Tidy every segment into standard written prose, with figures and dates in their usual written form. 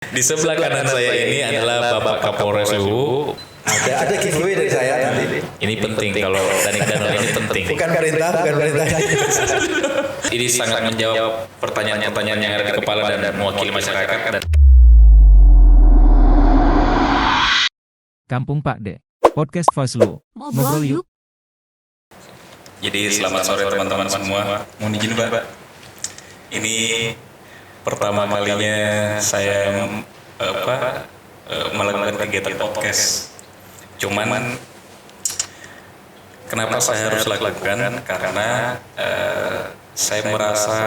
Di sebelah kanan saya ini adalah Bapak Kapolres Luwu. Ada giveaway dari saya nanti. Ini penting kalau Danik Danul ini penting. Bukan perintah. Ini sangat menjawab pertanyaan-pertanyaan yang ada di kepala dan mewakili masyarakat. Dan Kampung Pak De, podcast Fazlu. Ngobrol yuk. Jadi selamat sore teman-teman semua. Mohon izin Pak. Ini pertama kalinya saya melakukan kegiatan podcast. Cuman kenapa saya harus lakukan? Karena saya merasa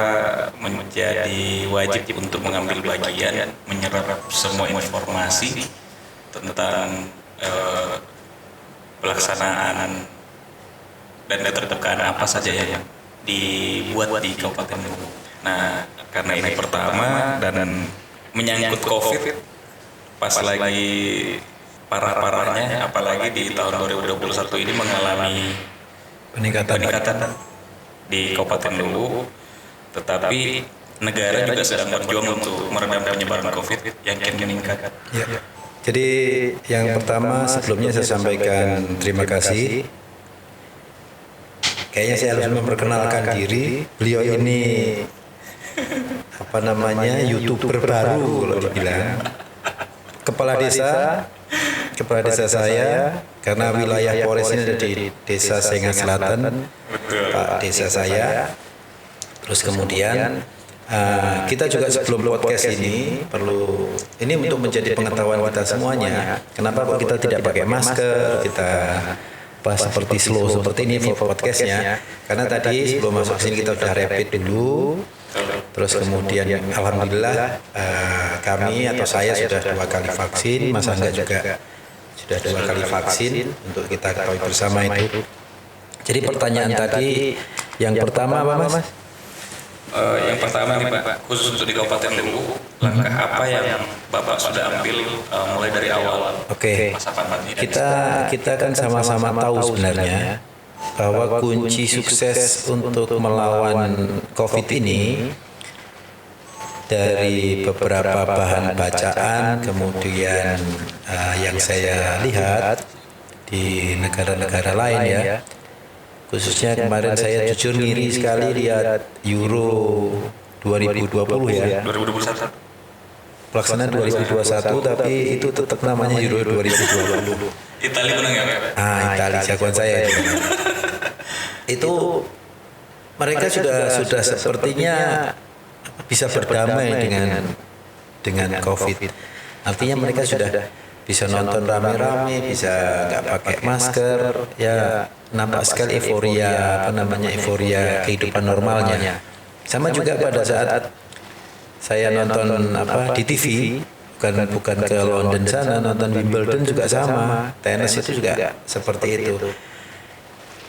menjadi wajib untuk mengambil bagian, menyerap semua informasi tentang pelaksanaan dan keterbukaan apa saja yang dibuat di Kabupaten Luwu. Nah, karena ini pertama dan menyangkut COVID, pas lagi parah-parahnya, apalagi di tahun 2021 ini mengalami peningkatan di Kabupaten Luwu, tetapi negara juga sedang berjuang untuk meredam penyebaran COVID yang kian meningkat. Ya. Jadi yang pertama sebelumnya saya sampaikan terima kasih. Kayaknya saya harus memperkenalkan diri. Beliau ini YouTuber baru kalau dibilang. Kepala desa saya, karena wilayah Polres ini ada di Desa Senga Selatan, Pak Desa saya. Terus kemudian kita juga sebelum podcast ini perlu ini untuk menjadi pengetahuan kita semuanya. Kenapa kok kita tidak pakai masker? Kita pas seperti slow seperti ini podcastnya, karena tadi sebelum masuk sini kita sudah rapid dulu, terus kemudian alhamdulillah kami atau saya sudah 2 kali vaksin, Mas Angga juga sudah 2 kali vaksin untuk kita ketahui bersama itu. Jadi pertanyaan tadi yang pertama apa Mas? Yang pertama nih Pak, khusus untuk di Kabupaten Luwu, langkah apa yang Bapak sudah ambil mulai dari awal? Oke. Kita kan sama-sama tahu sebenarnya bahwa kunci sukses untuk melawan COVID ini dari beberapa bahan bacaan, kemudian yang saya lihat di negara-negara lain ya. Khususnya kemarin saya jujur ngiri sekali lihat Euro 2020 ya. 2021. Pelaksanaan 2021 tapi itu tetap namanya Euro 2020. Italia menang ya Pak? Italia jagoan saya itu. Itu mereka sudah sepertinya bisa berdamai dengan COVID. Artinya mereka sudah bisa nonton rame-rame, bisa nggak pakai masker, ya nampak sekali euforia kehidupan normalnya. Sama juga pada saat saya nonton di TV, bukan ke London sana, nonton Wimbledon juga sama, tenis itu juga seperti itu.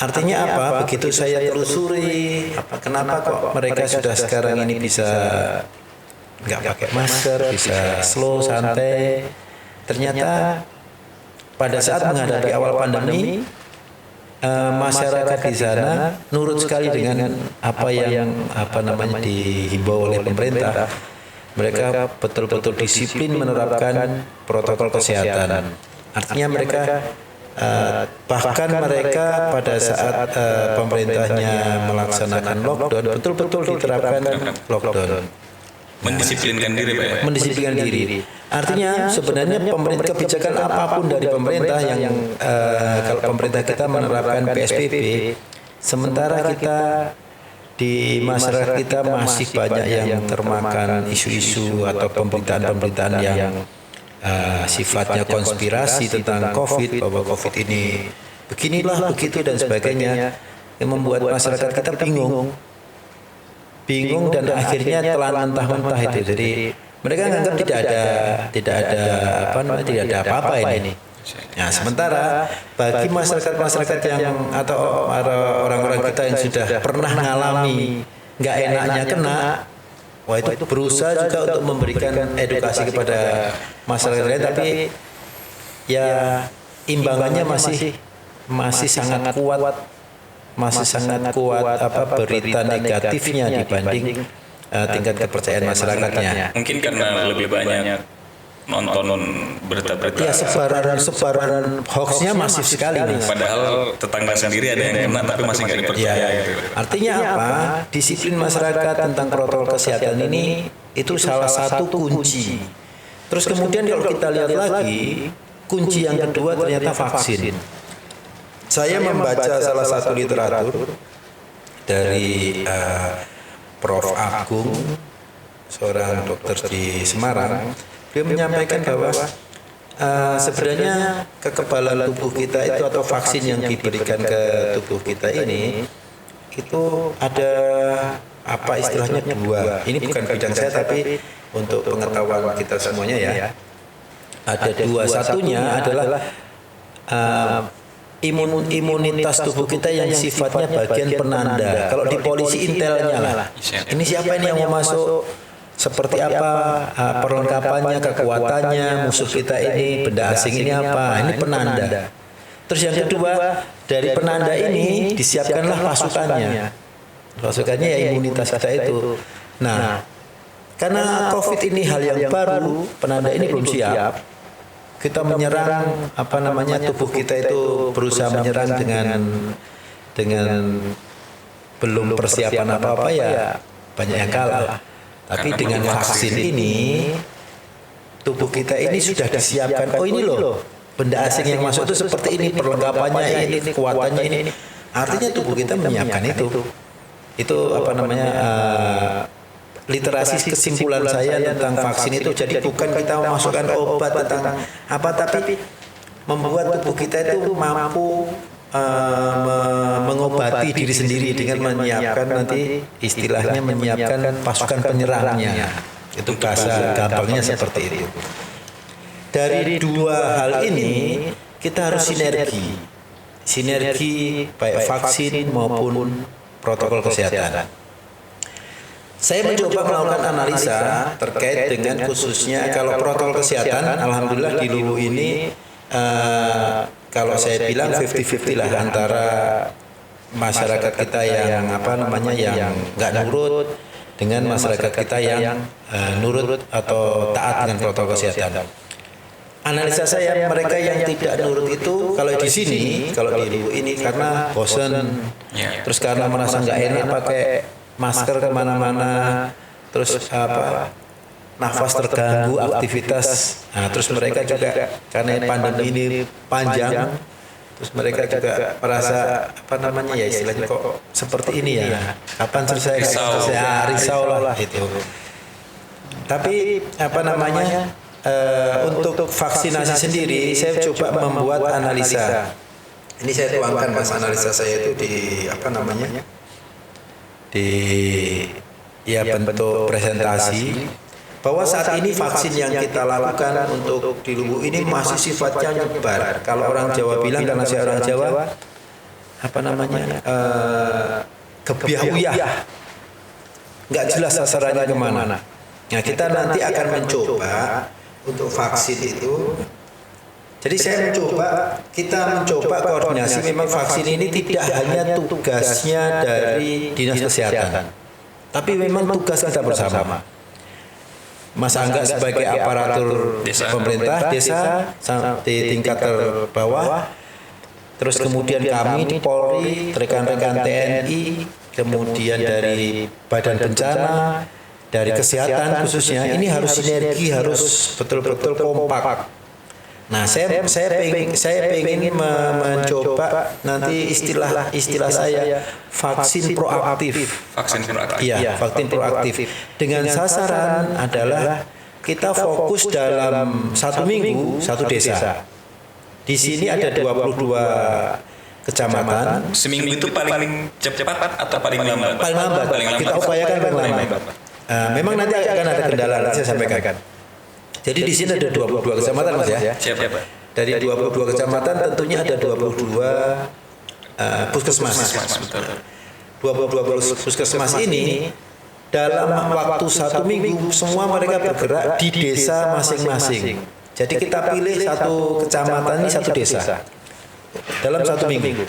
Artinya apa? Begitu saya telusuri, kenapa kok mereka sudah sekarang ini bisa nggak pakai masker, bisa slow, santai. Ternyata pada saat menghadapi awal pandemi, masyarakat di sana nurut sekali dengan apa yang dihimbau oleh pemerintah. Mereka betul-betul disiplin menerapkan protokol kesehatan. Artinya mereka bahkan mereka pada saat pemerintahnya melaksanakan lockdown, betul-betul diterapkan lockdown. Mendisiplinkan diri Pak ya? Mendisiplinkan diri. Artinya sebenarnya pemerintah kebijakan apapun dari pemerintah yang kalau pemerintah kita menerapkan PSBB, sementara kita di masyarakat kita masih banyak yang termakan isu-isu atau pemberitaan-pemberitaan yang sifatnya konspirasi tentang COVID, bahwa COVID ini beginilah, begitu dan sebagainya, yang membuat masyarakat kita bingung dan akhirnya telan mentah-mentah itu. Jadi mereka menganggap tidak ada apa-apa ini. Nah, sementara bagi masyarakat yang atau orang-orang kita yang sudah pernah mengalami nggak enaknya kena, wah itu berusaha juga untuk memberikan edukasi kepada masyarakat lain, tapi ya imbangannya masih sangat kuat. Berita negatifnya dibanding tingkat kepercayaan masyarakatnya. Mungkin karena lebih banyak nonton berita-berita. Ya sebaran hoaxnya masif sekali, Mas. Padahal tetangga sendiri ada yang kena tapi masih nggak dipercaya. Ya, Gitu. artinya apa? Disiplin masyarakat tentang protokol kesehatan ini itu salah satu kunci. Terus kemudian kalau kita lihat lagi, kunci yang kedua ternyata vaksin. Saya membaca salah satu literatur dari Prof. Agung, seorang dokter di Semarang. Dia menyampaikan bahwa sebenarnya kekebalan tubuh kita itu atau vaksin yang diberikan ke tubuh kita ini itu ada apa istilahnya dua. Ini bukan bidang saya tapi untuk pengetahuan kita semuanya ya. Ada dua, satunya adalah imunitas tubuh kita yang sifatnya bagian penanda. Kalau di polisi intelnya lah. Ini siapa ini yang mau masuk? Seperti apa perlengkapannya, kekuatannya, musuh kita ini, benda asing ini apa? Ini penanda. Terus yang kedua, dari penanda ini disiapkanlah pasukannya. Pasukannya ya imunitas kita itu. Nah, karena COVID ini hal yang baru, penanda ini belum siap. Kita menyerang tubuh kita itu berusaha menyerang dengan belum persiapan apa-apa ya banyak yang kalah. Tapi dengan vaksin ini tubuh kita ini sudah disiapkan. Oh ini loh benda asing yang masuk itu seperti ini, perlengkapannya ini, kekuatannya ini. Artinya tubuh kita menyiapkan itu. Itu literasi kesimpulan saya tentang vaksin itu. Jadi bukan kita memasukkan obat tentang apa, tapi membuat tubuh kita itu mampu mengobati diri sendiri dengan menyiapkan nanti istilahnya menyiapkan pasukan penyerangnya. Itu bahasa gampangnya seperti itu. Dari dua hal ini kita harus sinergi baik vaksin maupun protokol kesehatan. Saya mencoba melakukan analisa terkait dengan khususnya kalau protokol kesehatan, alhamdulillah di Luwu ini kalau saya bilang 50-50 lah antara masyarakat kita yang yang nggak nurut dengan masyarakat kita yang nurut atau taat dengan protokol kesehatan. Analisa saya mereka yang tidak nurut itu kalau di sini, kalau di Luwu ini karena bosan, terus karena merasa nggak enak pakai masker kemana-mana, terus nafas terganggu, aktivitas. Nah, terus mereka juga karena pandemi ini panjang, terus mereka juga merasa ya istilahnya kok seperti ini ya. Kapan selesai? Risau lah itu. Tapi untuk vaksinasi sendiri saya coba membuat analisa. Ini saya tuangkan Mas analisa saya itu di bentuk presentasi bahwa saat ini vaksin yang kita lakukan untuk di Luwu ini masih sifatnya nyebar. Kalau orang Jawa bilang, karena saya orang Jawa, kebiah-uyah, nggak jelas sasarannya kemana. Nah kita nanti akan mencoba untuk vaksin itu. Jadi kita mencoba koordinasi. Memang vaksin ini tidak hanya tugasnya dari Dinas Kesehatan, tapi memang tugas kita bersama. Mas Angga sebagai aparatur pemerintah desa di tingkat terbawah, terus kemudian kami di Polri, rekan-rekan TNI, kemudian dari Badan Bencana, dari Kesehatan khususnya, ini harus sinergi, harus betul-betul kompak. Nah, saya pengen mencoba nanti istilah saya vaksin proaktif. Iya, vaksin proaktif. Dengan sasaran adalah kita fokus dalam 1 minggu 1 desa. Di sini ada 22 kecamatan. Seminggu itu paling cepat atau paling lambat? Paling lambat. Kita upayakan paling lambat. Memang nanti akan ada kendala, nanti saya sampaikan. Jadi di sini ada 22 kecamatan Mas ya. Siapa? Dari 22 kecamatan tentunya ada 22 puskesmas. 22 puskesmas ini dalam waktu 1 minggu semua mereka bergerak di desa masing-masing. Jadi kita pilih satu kecamatan ini satu desa dalam 1 minggu.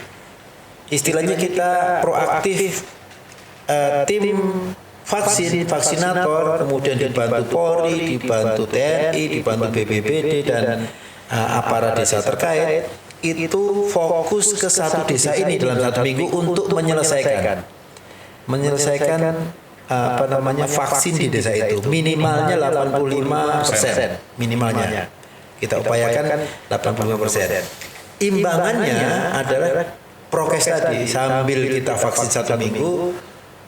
Istilahnya kita proaktif, tim vaksinator, kemudian dibantu Polri, dibantu TNI, dibantu BPBD dan aparat desa terkait, itu fokus ke satu desa ini dalam 1 minggu untuk menyelesaikan vaksin di desa itu minimalnya 85%, minimalnya kita upayakan 85%. Imbangannya adalah prokes tadi, sambil kita vaksin 1 minggu,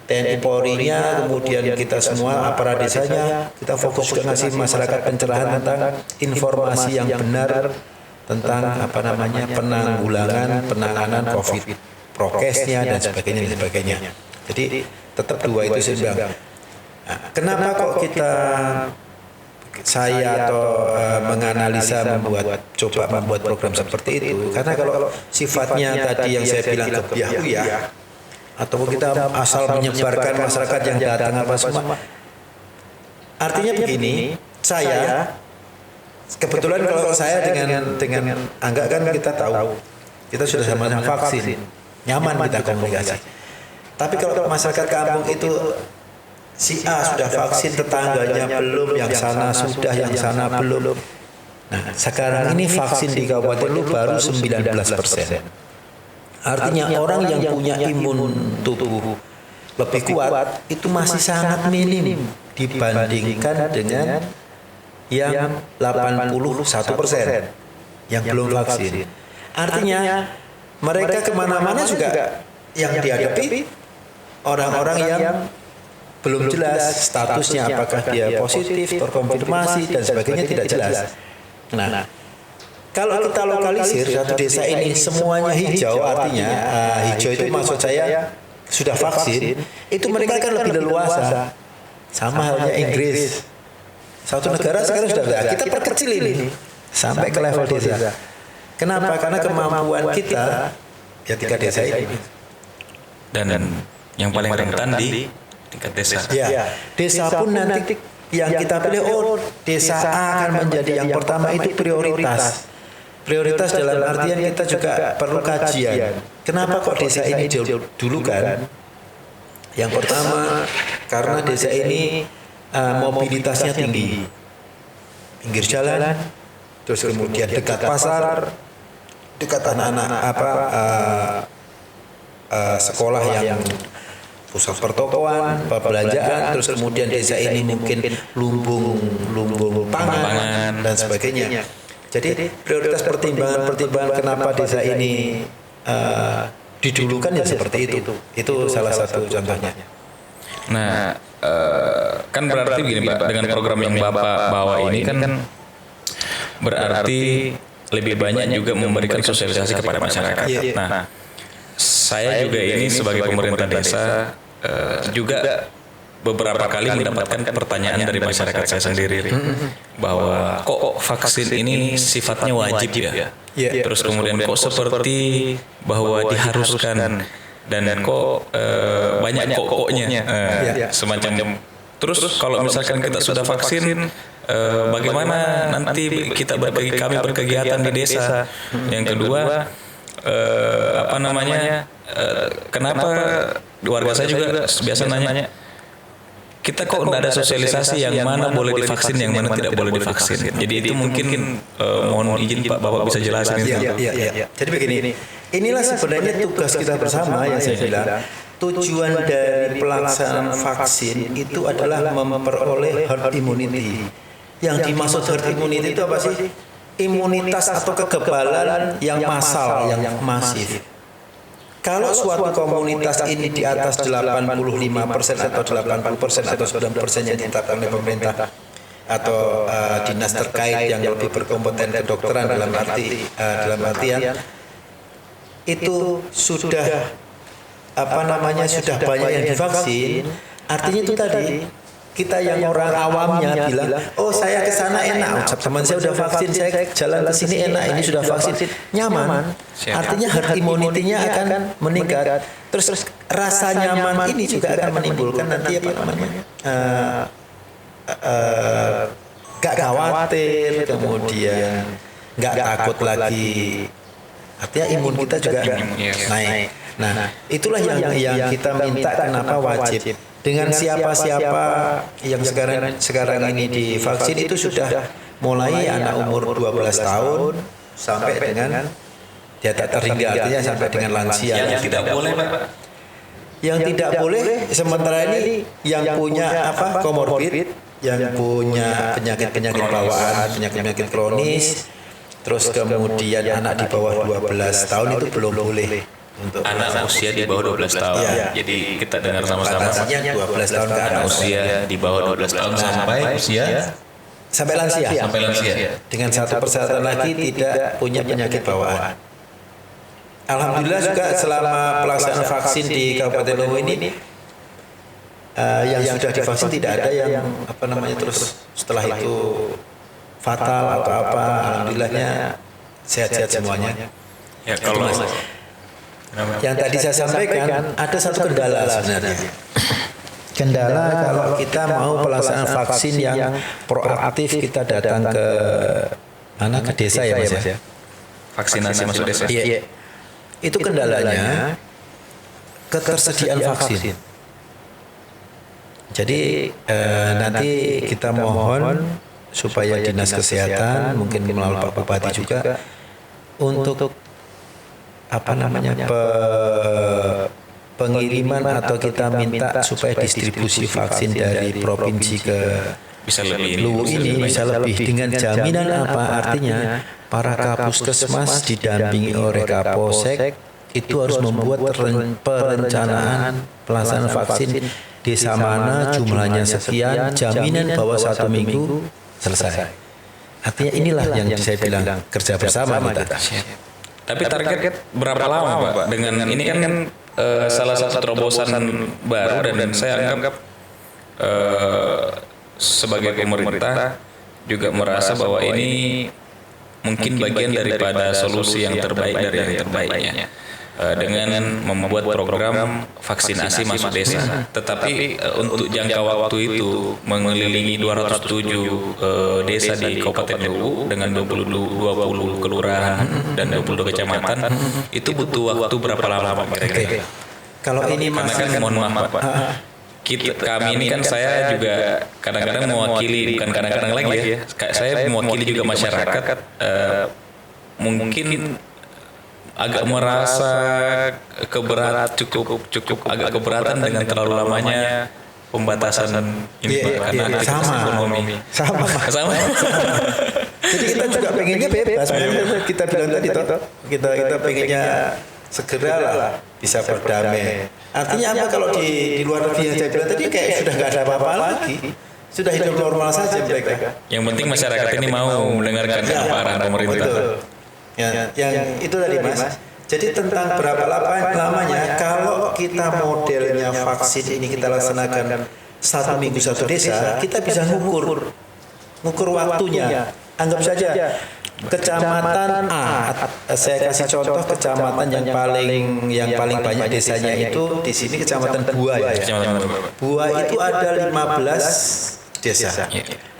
TNI Polri-nya, kemudian kita semua aparat desanya, kita fokus ke ngasih masyarakat pencerahan tentang informasi yang benar tentang penanganan COVID, prokesnya dan sebagainya. Jadi tetap dua itu seimbang. Nah, kenapa kok saya menganalisa coba membuat program seperti itu? Karena kalau sifatnya tadi yang saya bilang kebiayaan, atau kita asal menyebarkan masyarakat yang datang apa semua. Artinya begini, saya kebetulan kalau saya dengan Angga kan kita tahu, kita sudah sama-sama vaksin, nyaman kita komunikasi. Tapi kalau masyarakat kampung itu si A sudah vaksin, tetangganya belum, yang sana sudah, yang sana belum. Nah, sekarang ini vaksin di Kabupaten Lu baru 19%. Artinya orang yang punya imun tubuh lebih kuat itu masih sangat minim dibandingkan dengan yang 81% yang belum vaksin. Artinya mereka kemana-mana juga yang dihadapi orang-orang yang belum jelas statusnya, apakah dia positif, terkonfirmasi dan sebagainya tidak jelas. Nah, kalau kita lokalisir satu desa ini semuanya hijau, artinya hijau itu maksud saya sudah vaksin, itu mereka kan lebih leluasa. Sama halnya Inggris. Satu negara sekarang sudah ada. Kita perkecil ini sampai ke level desa. Kenapa? Karena kemampuan kita ya tingkat desa ini. Dan yang paling rentan di tingkat desa. Ya, desa pun nanti yang kita pilih, desa A akan menjadi yang pertama, itu prioritas. Prioritas dalam artian kita juga perlu kajian. Kenapa kok desa ini dulu kan? Yang pertama karena desa ini mobilitasnya tinggi, pinggir jalan, terus kemudian dekat pasar, dekat anak-anak sekolah yang pusat pertokoan, perbelanjaan, terus kemudian desa ini mungkin lumbung pangan dan sebagainya. Jadi prioritas pertimbangan kenapa desa ini didulukan ya seperti itu. Itu salah satu contohnya. Nah, kan berarti begini Pak, dengan program yang Bapak bawa ini kan berarti lebih banyak juga memberikan sosialisasi kepada masyarakat. Nah, saya juga ini sebagai pemerintah desa juga beberapa kali mendapatkan pertanyaan dari masyarakat saya sendiri bahwa kok vaksin ini sifatnya wajib ya, terus kemudian kok seperti bahwa diharuskan dan kok banyak koknya semacam. Terus kalau misalkan kita sudah vaksin, bagaimana nanti kami berkegiatan di desa? Yang kedua, kenapa warga saya juga biasa nanya, kita kok tidak ada sosialisasi yang mana boleh divaksin, yang mana tidak boleh divaksin. Jadi itu mungkin mohon izin Pak, Bapak bisa jelasin itu. Iya. Jadi begini, inilah sebenarnya tugas kita bersama yang saya bilang. Tujuan dari pelaksanaan vaksin itu adalah memperoleh herd immunity. Yang dimaksud herd immunity itu apa sih? Imunitas atau kekebalan yang massal, yang masif. Kalau suatu komunitas ini di atas 85% atau 80% atau 90% yang ditetapkan oleh pemerintah atau dinas terkait yang lebih berkompeten kedokteran dalam artian itu sudah sudah banyak yang divaksin, artinya itu tadi kita yang orang awamnya bilang, saya ke sana enak, teman saya udah vaksin, saya jalan ke sini enak, ini sudah vaksin, nyaman. Artinya herd immunity-nya akan meningkat. Terus rasa nyaman ini juga akan menimbulkan nanti gak khawatir, kemudian gak takut lagi. Artinya imun kita juga naik. Nah, itulah yang kita minta kenapa wajib. dengan siapa-siapa yang sekarang ini divaksin itu sudah mulai anak umur 12 tahun sampai dengan di atas terhingga artinya sampai dengan lansia. Yang tidak boleh Pak. Yang tidak boleh sementara ini yang punya komorbid, yang punya penyakit-penyakit bawaan, penyakit-penyakit kronis, terus kemudian anak di bawah 12 tahun itu belum boleh untuk Anak usia di bawah 12 tahun. Iya. Jadi kita dengar sama-sama batasnya 12 tahun ke anak atas. usia di bawah 12 tahun sampai usia Sampai lansia. sampai lansia. Dengan satu persyaratan lagi tidak punya penyakit bawaan. Alhamdulillah juga selama pelaksanaan vaksin di Kabupaten Luwu ini yang sudah divaksin tidak ada yang terus setelah itu fatal atau apa. Alhamdulillahnya sehat-sehat semuanya. Ya kalau Yang tadi saya sampaikan ada satu kendala sebenarnya. Kendala kalau kita mau pelaksanaan vaksin yang proaktif, kita datang ke desa ya Mas ya. vaksinasi masuk desa. Iya. Itu kendalanya ketersediaan vaksin. Jadi nanti kita mohon supaya Dinas Kesehatan mungkin melalui Pak Bupati juga untuk pengiriman atau kita minta supaya distribusi vaksin dari provinsi ke Bisa lebih Luwu ini bisa lebih dengan jaminan apa? Artinya para Kapuskesmas didampingi oleh Kapolsek itu harus membuat perencanaan pelaksanaan vaksin desa mana jumlahnya sekian, jaminan bahwa 1 minggu selesai. Artinya inilah yang saya bilang kerja bersama kita. Tapi target berapa lama Pak? Dengan ini kan salah satu terobosan baru dan saya anggap sebagai pemerintah juga merasa bahwa ini mungkin bagian daripada solusi yang terbaik dari yang terbaiknya dengan membuat program vaksinasi masuk desa. Tetapi untuk jangka waktu itu mengelilingi 207 desa di Kabupaten Luwu dengan 20 kelurahan dan 22 kecamatan itu butuh waktu berapa lama Pak kira-kira? Kalau ini Karena kan mohon maaf Pak, kami ini kan saya juga kadang-kadang mewakili, bukan kadang-kadang lagi ya, saya mewakili juga masyarakat, mungkin agak merasa cukup agak keberatan dengan terlalu lamanya pembatasan ini Pak, karena aktivitas ekonomi. Sama. Jadi kita juga pengennya bebas. Kita bilang tadi kita pengennya segera lah bisa berdamai. Artinya apa kalau di luar negeri yang saya bilang tadi kayak sudah nggak ada apa-apa lagi, sudah hidup normal saja mereka. Yang penting masyarakat ini mau mendengarkan apa arahan pemerintah. Yang itu tadi Mas. Jadi tentang berapa lamanya kalau kita modelnya vaksin ini kita laksanakan 1 minggu 1 desa, kita bisa ngukur waktunya. Anggap saja kecamatan A, saya kasih contoh kecamatan yang paling banyak desanya itu di sini kecamatan Bua ya. Bua itu ada 15 desa.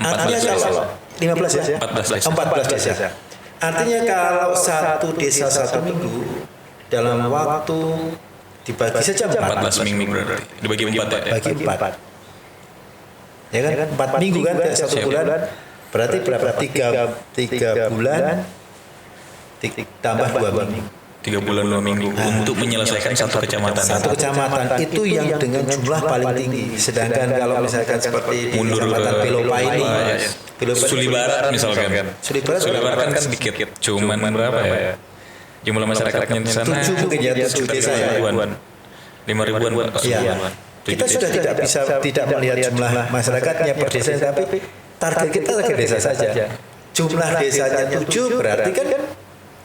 Artinya kalau 15 ya? 14 desa. Artinya kalau satu desa 1 minggu dalam waktu dibagi saja 14 minggu berarti. Dibagi 4 ya. Bagi 4. Ya kan 4 minggu kan 1 bulan. Berarti berapa? 3 bulan tambah 2 minggu. 3 bulan 2 minggu untuk menyelesaikan satu kecamatan. Satu kecamatan itu yang dengan jumlah paling tinggi. Sedangkan kalau misalkan seperti di kecamatan Pilopa ini, Suli Barat misalkan. Suli Barat kan sedikit. Cuman berapa ya? Jumlah masyarakatnya di sana 7 mungkin ya, 7 desa ya. 5 ribuan. Iya. Kita sudah tidak melihat jumlah masyarakatnya per desa, tapi target kita target desa saja. Jumlah desanya 7 berarti kan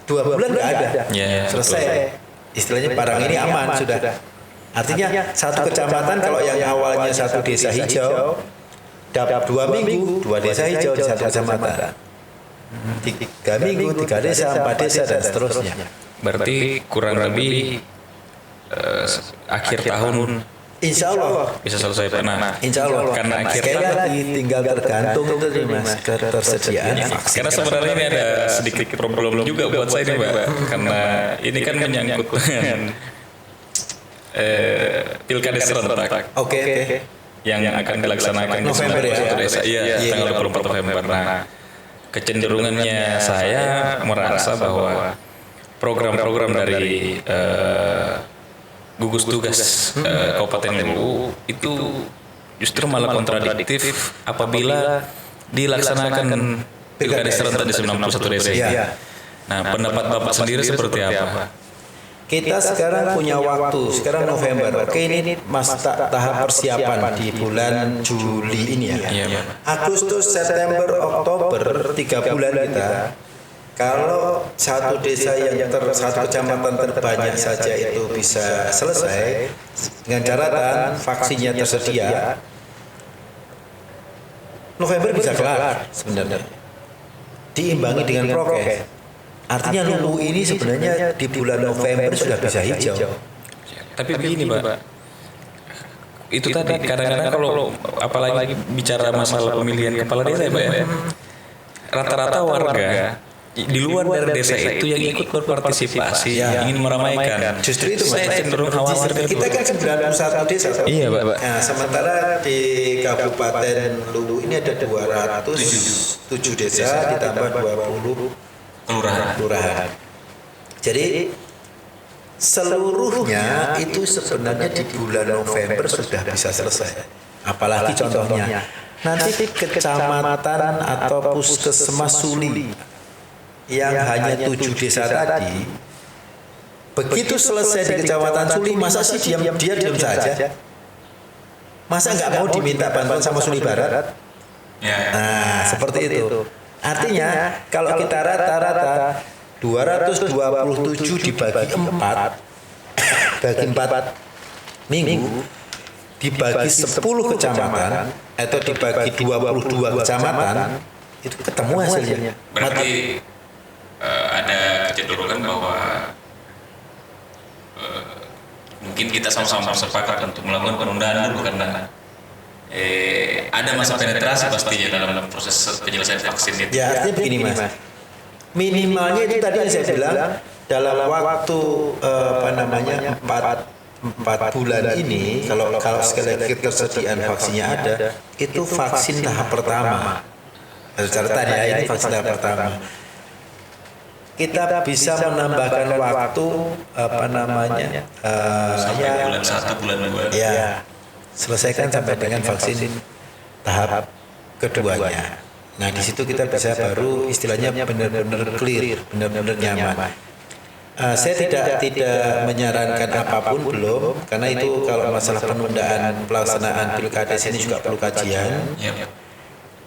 2 bulan nggak ada. Selesai. Istilahnya barang ini aman sudah. Artinya satu kecamatan kalau yang awalnya satu desa hijau dapat 2 minggu 2 desa hijau di satu kecamatan. 3 minggu 3 desa 4 desa dan seterusnya. Berarti kurang lebih akhir tahun Insya Allah bisa selesai Pak. Nah, Insya Allah. Karena Sekali lagi tinggal tergantung itu Mas ketersediaan vaksin. Karena sebenarnya ini ada sedikit problem juga buat saya nih Pak. Karena ini kan menyangkut dengan pilkada serentak Oke. yang akan dilaksanakan di November ya? satu desa. Iya, tanggal 24 November. Nah, kecenderungannya saya merasa bahwa program-program dari gugus tugas Kabupaten Luwu itu justru malah kontradiktif apabila dilaksanakan pilkada serentak di 91 desa. Iya. Nah, pendapat Bapak sendiri seperti apa? Kita sekarang punya waktu, sekarang November. Oke, ini tahap persiapan di bulan Juli ini ya. Iya, Bapak. Agustus, September, Oktober, 3 bulan kita. Kalau satu desa satu kecamatan terbanyak saja itu bisa selesai dengan catatan vaksinnya tersedia, November bisa kelar sebenarnya. Diimbangi dengan prokes. Artinya Luwu ini sebenarnya di bulan November sudah bisa hijau. Tapi begini, Pak. Itu tadi kadang-kadang kalau apalagi bicara masalah pemilihan kepala desa ya, Pak ya. Rata-rata warga di luar dari desa itu yang ikut berpartisipasi, ingin meramaikan. Justru itu saya cenderung khawatir. Kita kan 91 desa. Iya, Pak. Nah, sementara di Kabupaten Luwu ini ada 207 desa ditambah 20 kelurahan. Jadi seluruhnya itu sebenarnya di bulan November sudah bisa selesai. Apalagi contohnya nanti kecamatan atau puskesmas Suli yang hanya 7 desa tadi, begitu selesai di kecamatan Suli, masa sih dia diam saja? Masa nggak mau diminta bantuan sama Suli Barat? Nah, seperti itu. Artinya kalau kita rata-rata 227 dibagi 4 minggu, dibagi 10 kecamatan atau dibagi 22 kecamatan, itu ketemu hasilnya. Berarti ada kecenderungan bahwa mungkin kita sama-sama sepakat untuk melakukan penundaan dulu karena ada masa penetrasi pastinya dalam proses penyelesaian vaksin itu. Ya, artinya begini Mas. Minimalnya itu tadi yang saya bilang dalam waktu 4 bulan ini, kalau sekali lagi ketersediaan vaksinnya ada, itu vaksin tahap pertama. Catatan ya, ini vaksin tahap pertama. Kita bisa menambahkan waktu sampai bulan 1, bulan 2. Ya, selesaikan sampai dengan vaksin tahap keduanya. Nah, di situ kita bisa baru istilahnya benar-benar clear, benar-benar nyaman. Saya tidak menyarankan apapun belum, karena itu kalau masalah penundaan pelaksanaan pilkada ini juga perlu kajian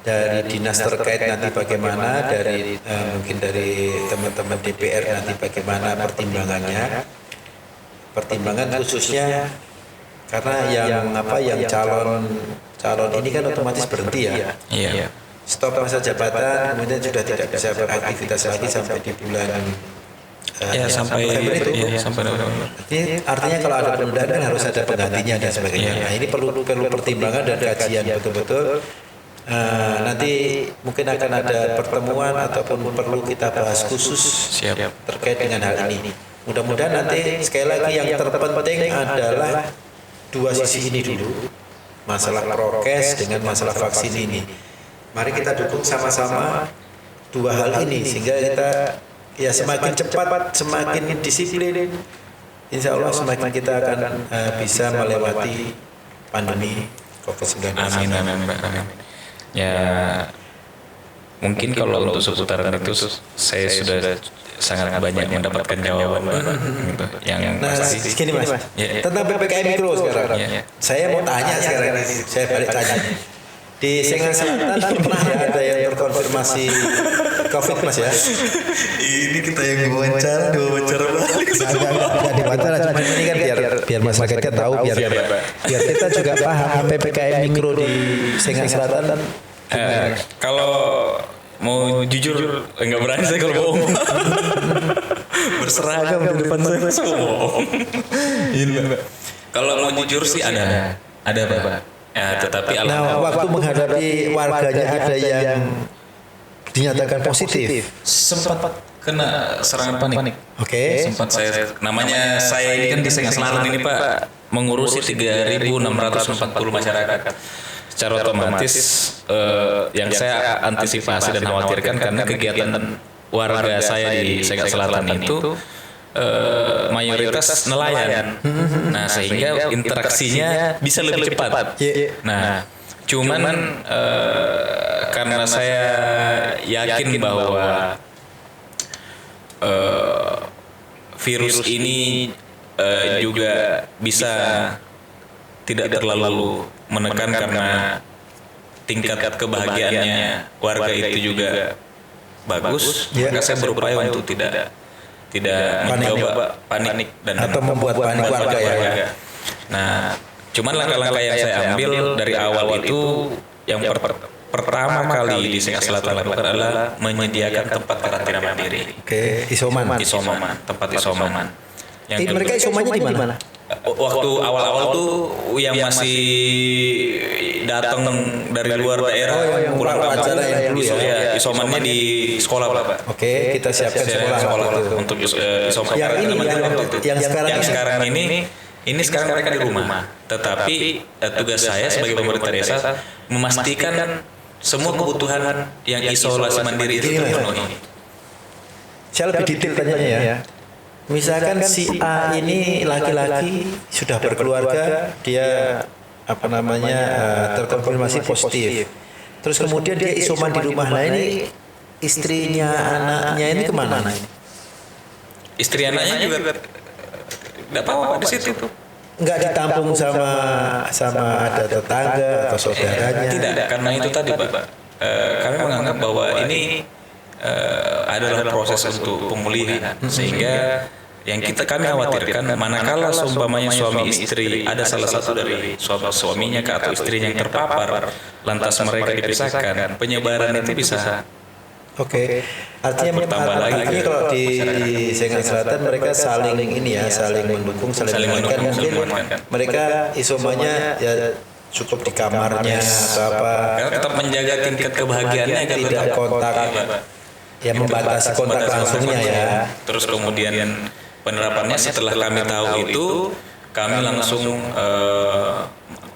dari dinas terkait nanti bagaimana, dari mungkin dari teman-teman DPR nanti bagaimana pertimbangan khususnya karena yang calon ini kan otomatis berhenti ya. Iya. Stop masa jabatan, kemudian sudah tidak bisa beraktivitas lagi sampai di bulan sampai November itu. Sampai November. Ini artinya kalau ada penundaan kan harus ada penggantinya dan sebagainya. Nah, ini perlu pertimbangan dan kajian betul-betul. Nanti mungkin akan ada pertemuan ataupun perlu kita bahas khusus terkait dengan hal ini. Mudah-mudahan nanti sekali lagi yang terpenting adalah dua sisi ini dulu, masalah prokes dengan masalah vaksin ini. Mari kita dukung sama-sama dua hal ini sehingga kita ya semakin cepat, semakin disiplin, insya Allah semakin kita akan bisa melewati pandemi COVID-19. Amin. Ya, mungkin kalau untuk seputaran itu saya sudah sangat banyak mendapatkan jawaban gitu. Yang pasti gini Mas, tentang PPKM Mikro sekarang. Saya mau tanya sekarang ini, saya balik tanya. Di Sengal Selatan pernah ada yang terkonfirmasi COVID Mas ya? Ini kita yang diwawancara balik. Enggak diwawancara, cuma ini kan biar masyarakatnya tahu, biar kita juga paham PPKM Mikro di Sengal Selatan. Kalau mau jujur enggak berani saya kalau bohong. Berseragam di depan saya bohong. Kalau mau jujur sih ada Pak. Ya, tetapi waktu menghadapi warganya ada yang dinyatakan positif, sempat kena serangan panik. Oke. Sempat saya ini kan di Sengkang Selatan ini Pak mengurusi 3.640 masyarakat. Secara otomatis yang saya antisipasi dan khawatirkan karena kegiatan warga saya di Sengkang Selatan itu mayoritas nelayan. Nah, sehingga interaksinya bisa lebih cepat. Nah, cuman karena saya yakin bahwa virus ini juga bisa tidak terlalu menekan karena tingkat kebahagiaannya warga itu juga bagus, maka saya berupaya untuk tidak mencoba panik dan atau membuat panik warga ya. Nah, cuman langkah-langkah yang saya ambil dari awal itu yang pertama kali di Sengkang Selatan lakukan adalah menyediakan tempat karantina mandiri. Oke, isoman. Tempat isoman. Mereka isomannya di mana? Waktu awal-awal tuh yang masih datang dari luar daerah pulang kampung isomannya di sekolah Pak. Oke, kita siapkan sekolah untuk isoman. Yang sekarang ini sekarang mereka di rumah. Tetapi tugas saya sebagai pemerintah desa memastikan semua kebutuhan yang isolasi mandiri itu terpenuhi. Saya lebih detail tanyanya ya. Misalkan si A ini laki-laki sudah berkeluarga, dia terkonfirmasi positif. Terus kemudian dia isoman di rumah. Nah ini istrinya, anaknya ini kemana? Istri anaknya juga tidak apa-apa di situ. Nggak ditampung sama ada tetangga atau saudaranya. Tidak, karena itu tadi Pak. Kami menganggap bahwa ini adalah proses untuk pemulihan, sehingga yang kami khawatirkan manakala seumpamanya suami istri ada salah satu dari suaminya atau istrinya yang terpapar, lantas mereka dipisahkan, penyebaran itu bisa. Oke, artinya kalau di Sengkang Selatan mereka saling mendukung, saling menguatkan. Mungkin mereka isomannya ya cukup di kamarnya atau apa. Karena tetap menjaga tingkat kebahagiaannya agar tidak kontak, ya membatasi kontak langsungnya ya. Terus kemudian penerapannya setelah kami tahu itu, kami langsung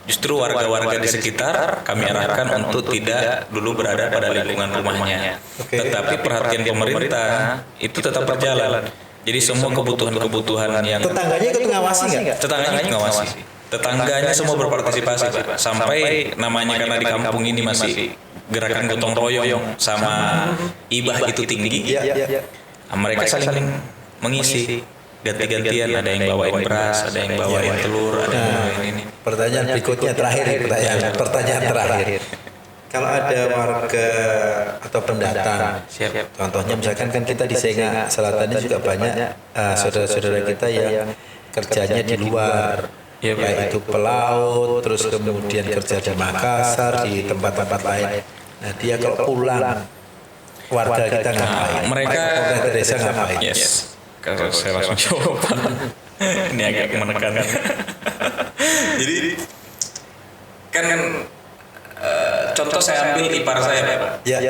justru warga-warga di sekitar kami arahkan untuk tidak dulu berada pada lingkungan rumahnya. Tetapi perhatian pemerintah itu tetap berjalan. Jadi semua kebutuhan-kebutuhan yang tetangganya ikut ngawasi nggak? Tetangganya ngawasi. Tetangganya semua berpartisipasi Pak. Sampai namanya karena di kampung ini masih gerakan gotong royong sama ibah itu tinggi. Mereka saling mengisi. Ganti-gantian, ada yang bawain beras, ada yang bawain telur, ada yang bawain ini. Pertanyaan berikutnya pertanyaan terakhir. Kalau ada warga atau pendatang, contohnya misalkan kan kita di Sengkang Selatan ini juga banyak saudara-saudara kita yang kerjanya di luar, baik itu pelaut, terus kemudian kerja di Makassar, di tempat-tempat lain. Nah dia kalau pulang, warga kita ngapain? Mereka desa ngapain? Yes. Kalau saya langsung jawab, ini agak menekan. Jadi kan contoh saya ambil ipar saya Pak. Ya.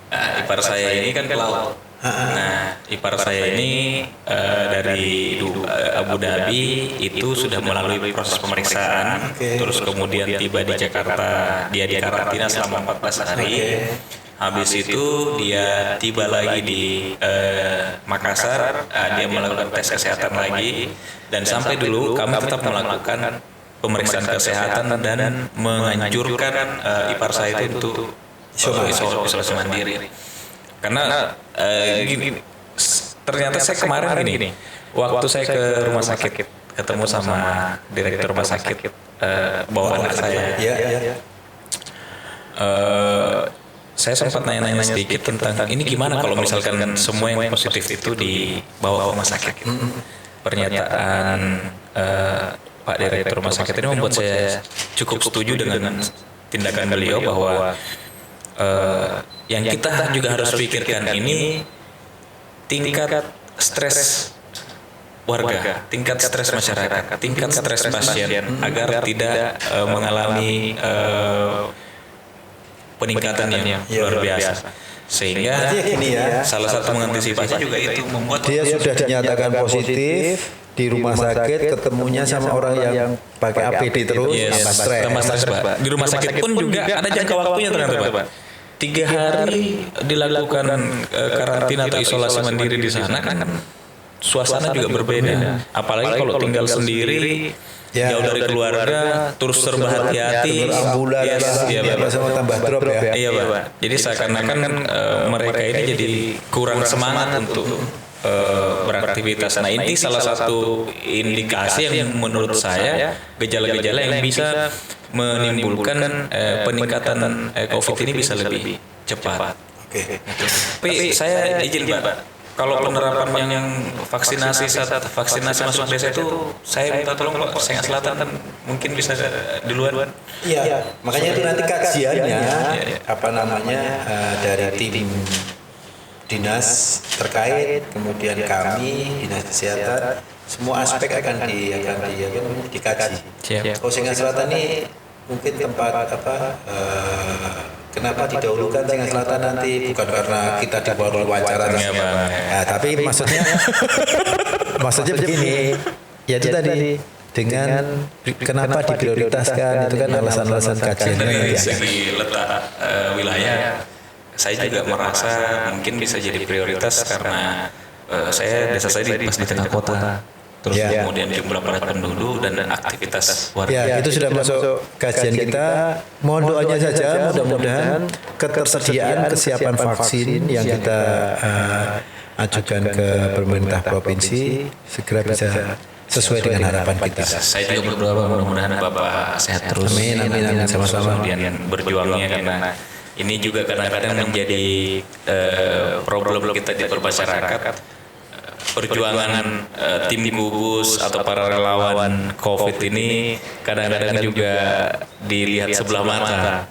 Nah, ipar saya ini kan pelaut. Nah, ipar saya ini dari Abu Dhabi itu sudah melalui proses pemeriksaan, terus kemudian tiba di Jakarta, dia di karantina selama 14 hari. Habis itu dia tiba lagi di Makassar, dia melakukan tes kesehatan lagi, dan sampai dulu kami tetap melakukan pemeriksaan kesehatan dan menganjurkan ipar saya itu untuk isolasi mandiri. Karena ternyata saya kemarin gini, waktu saya ke rumah sakit ketemu sama direktur rumah sakit bawa anak saya. Saya sempat nanya-nanya sedikit tentang ini gimana kalau misalkan semua yang positif itu dibawa ke rumah sakit. Pernyataan Pak Direktur Rumah Sakit ini membuat saya cukup setuju dengan tindakan beliau bahwa yang kita juga harus pikirkan ini tingkat stres warga, tingkat stres masyarakat, tingkat stres pasien agar tidak mengalami peningkatan yang luar biasa. Sehingga Artinya gini ya, salah satu mengantisipasi juga itu membuat dia sudah dinyatakan positif di rumah sakit, ketemunya sama orang yang pakai APD terus, Yes, tambah stres. tambah stres, Pak. Di rumah sakit pun juga ada jangka waktunya ternyata, Pak. 3 hari dilakukan karantina atau isolasi mandiri di sana kan suasana juga berbeda. Apalagi kalau tinggal sendiri, jauh dari keluarga, terus serba hati-hati. Ambulan, Iya, Pak. sama tambah drop ya. Iya, Pak. Jadi seakan-akan mereka ini jadi kurang semangat untuk beraktivitas. Nah, ini salah satu indikasi yang menurut saya gejala-gejala yang bisa menimbulkan peningkatan COVID ini bisa lebih cepat. Oke. Tapi saya izin, Pak. Kalau penerapan yang vaksinasi saat vaksinasi masuk desa itu, saya minta tolong Pak, Sengat Selatan kan mungkin bisa duluan. Iya, makanya itu nanti kajiannya apa namanya dari tim dinas terkait, kemudian kami dinas kesehatan, semua aspek akan dikaji. Siap. Kalau Sengat Selatan ini mungkin tempat kenapa didahulukan Sengat Selatan nanti bukan karena kita dibawa wawancara tapi maksudnya begini, ya itu tadi dengan kenapa diprioritaskan itu kan alasan-alasan kajian Dari ya. segi letak wilayah, saya juga merasa mungkin bisa jadi prioritas karena desa saya pas di tengah kota. Terus kemudian jumlah padat penduduk dan aktivitas warga. Ya, itu sudah masuk kajian kita. Mohon doanya saja, mudah-mudahan ketersediaan kesiapan vaksin yang kita ajukan ke pemerintah provinsi segera bisa sesuai dengan harapan kita. Saya juga berdoa mudah-mudahan Bapak sehat terus. Amin, sama-sama. Kemudian berjuangnya karena ini juga kadang-kadang menjadi problem kita di masyarakat. Perjuangan tim gugus atau para relawan COVID ini kadang-kadang juga dilihat sebelah mata.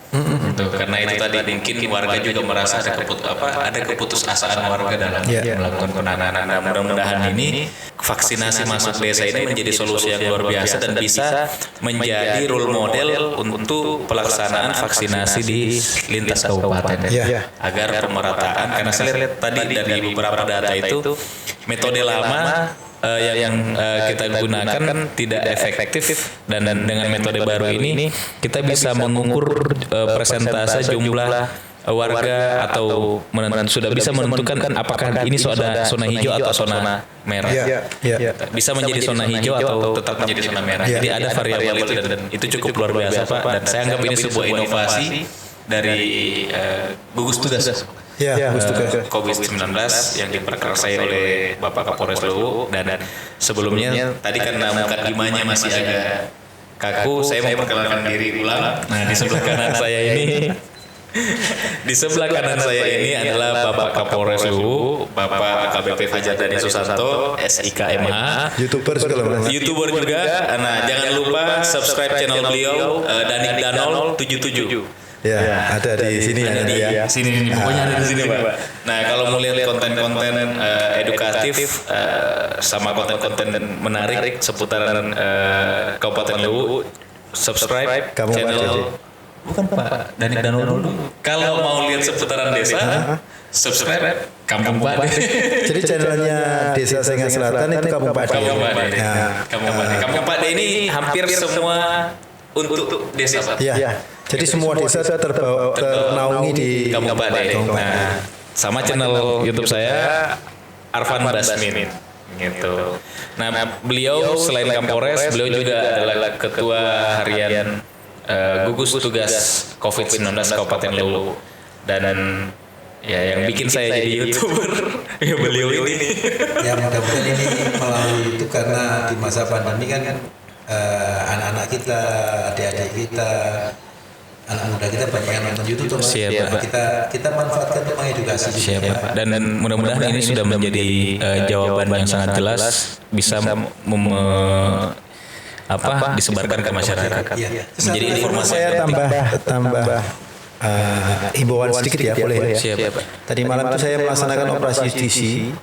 Karena itu tadi mungkin warga juga merasa ada keputusasaan warga dalam melakukan penanganan. Nah, mudah-mudahan ini vaksinasi masuk desa ini menjadi solusi yang luar biasa dan bisa menjadi role model untuk pelaksanaan vaksinasi di lintas kabupaten. Agar pemerataan, karena saya lihat tadi dari beberapa data itu metode lama yang kita gunakan tidak efektif dan dengan metode baru ini kita bisa mengukur persentase jumlah warga atau sudah bisa menentukan apakah ini ada zona hijau atau zona merah. Bisa menjadi zona hijau atau tetap menjadi zona merah. Jadi ada variabel itu dan itu cukup luar biasa, Pak, dan saya anggap ini sebuah inovasi dari gugus tugas. COVID-19 yang diperkersai oleh Bapak Kapolres Luwu dan sebelumnya tadi karena mukadimahnya masih agak kaku, saya mau perkenalkan diri ulang. Nah, di sebelah kanan saya ini adalah Bapak Kapolres Luwu, Bapak AKBP Fajar Dani Susanto, SIKMH, YouTuber juga. Nah, jangan lupa subscribe channel beliau Danik Danol 77. Ya, ada di sini ya. Sini pokoknya ada di sini, Pak. Nah, kalau mau lihat konten-konten edukatif sama konten-konten menarik seputaran Kabupaten Luwu, subscribe channel bukan Pak Danik Danol dulu. Kalau mau lihat seputaran desa, subscribe Kampung Pak. Jadi channelnya Desa Sengat Selatan itu Kampung Pak. Kampung Pak ini hampir semua untuk desa, Pak. Jadi semua desa ternaungi di Kampung Pak. Nah, sama channel YouTube saya Arfan Basmin gitu. Nah, beliau selain Kapolres, beliau juga adalah ketua harian gugus tugas COVID-19 Kabupaten Luwu dan ya yang bikin saya jadi YouTuber ya beliau ini. Ya mudah-mudahan ini melalui itu karena di masa pandemi kan anak-anak kita, adik-adik kita, anak muda kita banyak yang nonton YouTube. Kita manfaatkan untuk mengedukasi. Pak. Dan mudah-mudahan ini sudah menjadi jawaban yang sangat jelas bisa disebarkan ke masyarakat. Menjadi informasi. Saya tambah himbauan sedikit ya, boleh ya. Siap, Pak. Tadi malam itu saya melaksanakan operasi justisi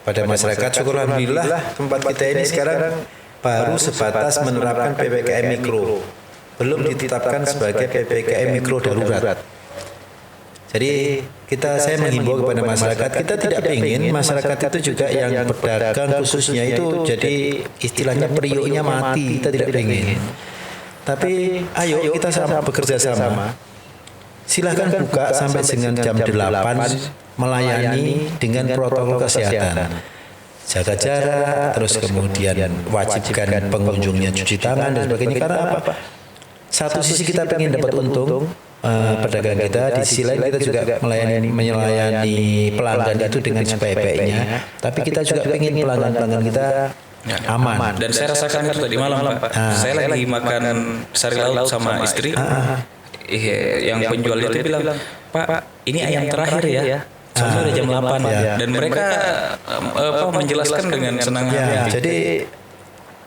pada masyarakat. Syukur alhamdulillah tempat kita ini sekarang baru sebatas menerapkan PPKM mikro, belum ditetapkan sebagai PPKM mikro darurat. Jadi saya menghimbau kepada masyarakat, kita tidak ingin masyarakat itu juga yang berdagang khususnya itu jadi istilahnya periuknya mati, kita tidak ingin. Tapi ayo kita bekerja sama. Silahkan buka sampai dengan jam 8 melayani dengan protokol kesehatan. Jaga jarak, terus kemudian wajibkan pengunjungnya cuci tangan dan sebagainya. Karena apa? Satu sisi kita ingin dapat untung pedagang kita, di sisi lain kita juga melayani pelanggan itu dengan sebaik-baiknya. Tapi kita juga ingin pelanggan kita aman. Dan saya rasakan itu tadi malam, Pak. Saya lagi makan sari laut sama istri. Yang penjual itu bilang, Pak, ini ayam terakhir ya. Soalnya udah jam 8 dan mereka menjelaskan dengan senang hati. Jadi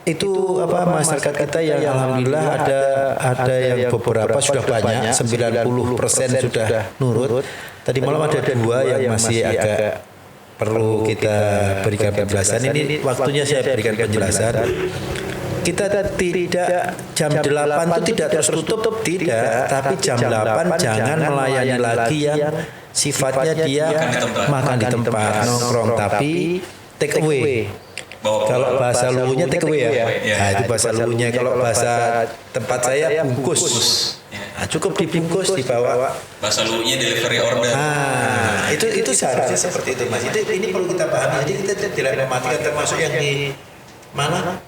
itu masyarakat kita yang alhamdulillah ada yang beberapa sudah banyak, 90% sudah nurut. Tadi malam ada 2 yang masih agak perlu kita berikan penjelasan. Ini waktunya saya berikan penjelasan. Kita tidak jam 8 itu tidak terus tutup, tidak, tapi jam 8 jangan melayani lagi yang sifatnya dia makan di tempat nongkrong, tapi take away. Kalau bahasa luwuhnya take away ya. Nah, itu bahasa luwuhnya. Kalau bahasa tempat saya bungkus. Nah, cukup dibungkus dibawa. Bahasa luwuhnya delivery order. Nah, itu seharusnya seperti itu, Mas. Ini perlu kita pahami. Jadi kita tidak mematikan, termasuk yang di mana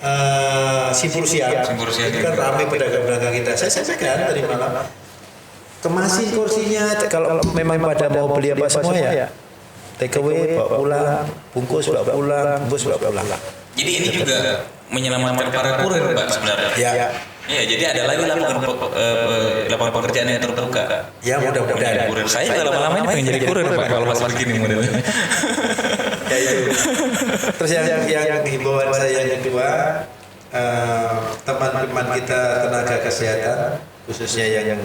Simpur Siang itu kan ramai pedagang-pedagang kita. Saya sampaikan tadi malam, kemasin kursinya kalau memang pada mau beli apa semua ya take away, bawa pulang, bungkus bawa pulang, bungkus bawa pulang. Jadi ini juga menyelamatkan para kurir, Pak, sebenarnya. Ya, jadi ada lagi lapangan pekerjaan yang terbuka. Ya, mudah-mudahan. Kurir saya juga lama-lama ini pengen jadi kurir, Pak, kalau pas begini modelnya. Ya itu. Terus yang himbauan saya yang kedua, teman-teman kita tenaga kesehatan, khususnya yang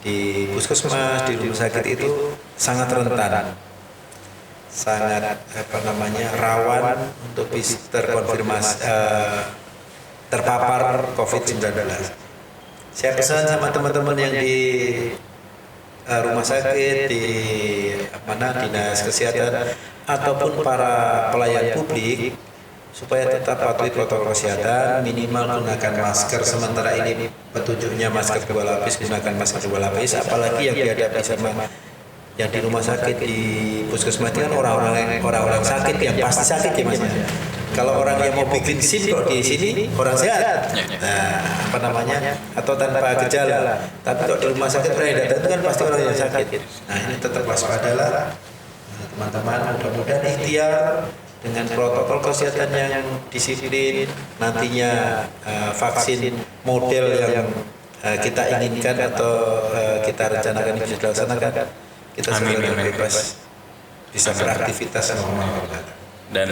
di puskesmas, di rumah sakit itu sangat rentan, sangat rawan untuk bisa terkonfirmasi terpapar COVID-19. Saya pesan sama teman-teman yang di rumah sakit, di dinas kesehatan ataupun para pelayan publik supaya tetap patuhi protokol kesehatan, minimal gunakan masker. Sementara ini petunjuknya masker 2 lapis, gunakan masker 2 lapis. Apalagi yang dihadapi sama yang di rumah sakit, di puskesmas itu kan orang-orang sakit yang pasti sakit ya, Mas. Kalau orang yang mau bikin SIM kok di sini orang sehat, atau tanpa gejala. Tapi kalau di rumah sakit orang yang datang itu kan pasti orang yang sakit. Nah, ini tetap waspadalah, teman-teman. Mudah-mudahan ikhtiar dengan protokol kesehatan yang disiplin, nantinya vaksin model yang kita inginkan atau kita rencanakan bisa dilaksanakan, kita segera bebas bisa beraktivitas normal. Dan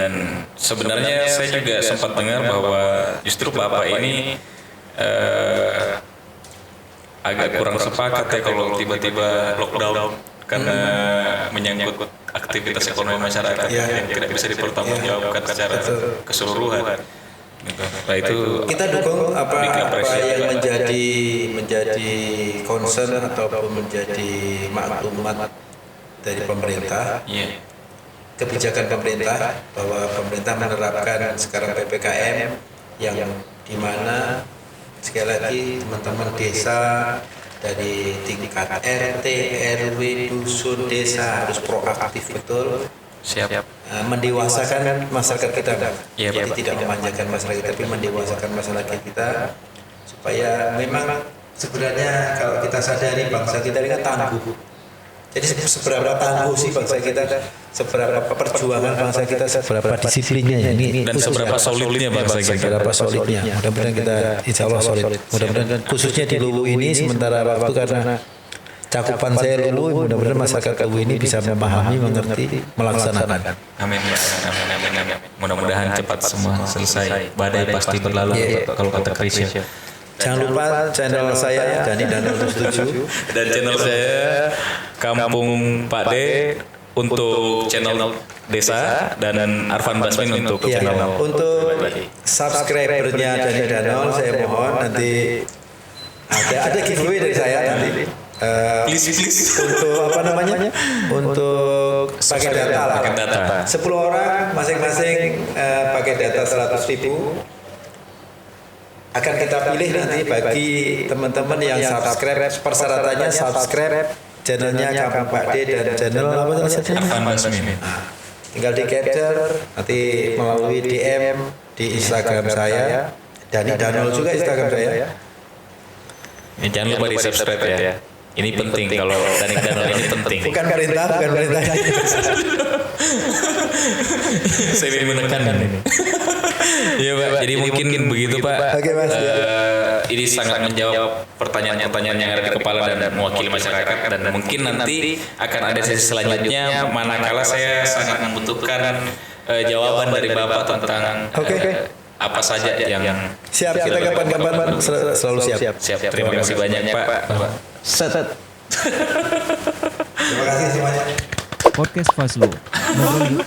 sebenarnya saya juga sempat dengar bahwa justru Bapak ini agak kurang sepakat ya kalau tiba-tiba lockdown karena menyangkut aktivitas ekonomi masyarakat yang tidak bisa dipertanggungjawabkan secara keseluruhan. Nah, itu kita dukung apa yang menjadi concern ataupun menjadi maklumat dari pemerintah. Kebijakan pemerintah bahwa pemerintah menerapkan sekarang PPKM yang dimana sekali lagi teman-teman desa dari tingkat RT, RW, dusun, desa harus proaktif betul, mendewasakan masyarakat kita, jadi tidak memanjakan masyarakat tapi mendewasakan masyarakat kita supaya memang sebenarnya kalau kita sadari bangsa kita ini kan tangguh. Jadi seberapa tangguh sih bangsa kita, seberapa perjuangan bangsa kita, seberapa disiplinnya ya ini, dan seberapa solidnya bangsa kita, seberapa solidnya. Mudah-mudahan kita insya Allah solid. Mudah-mudahan khususnya di Luwu ini sementara waktu karena cakupan saya Luwu, mudah-mudahan masyarakat Luwu ini bisa memahami, mengerti, melaksanakan. Amin. Mudah-mudahan cepat semua selesai. Badai pasti berlalu kalau kata Krisya. Jangan lupa channel saya Dani Danul 77 dan channel saya Kampung Pak D untuk channel desa dan Arfan Basmin untuk channel. Untuk subscribernya Dani Danul saya mohon nanti ada giveaway dari saya nanti. Please. untuk apa namanya? Untuk pakai data lah. Pakai data. 10 orang masing-masing pakai data 100.000. Akan kita pilih nanti bagi teman-teman yang subscribe. Persyaratannya subscribe channelnya Kampung Pak D dan channel apa namanya? Arfan Basmi. Tinggal di capture nanti melalui DM di Instagram saya. Dani Danul juga Instagram saya. Ini jangan lupa di subscribe ya. Ini penting kalau Danik Danul ini penting. Bukan perintah. Saya ingin menekan ini. Iya Pak. Jadi mungkin begitu Pak. Oke, Mas. Ini sangat menjawab pertanyaan-pertanyaan yang ada di kepala dan mewakili masyarakat dan mungkin nanti akan ada sesi selanjutnya manakala saya sangat membutuhkan jawaban dari Bapak tentang apa saja yang Siap, kita kapan-kapan selalu siap. Terima kasih banyak Pak. Terima kasih semuanya. Podcast Fazlu. Ngobrol yuk.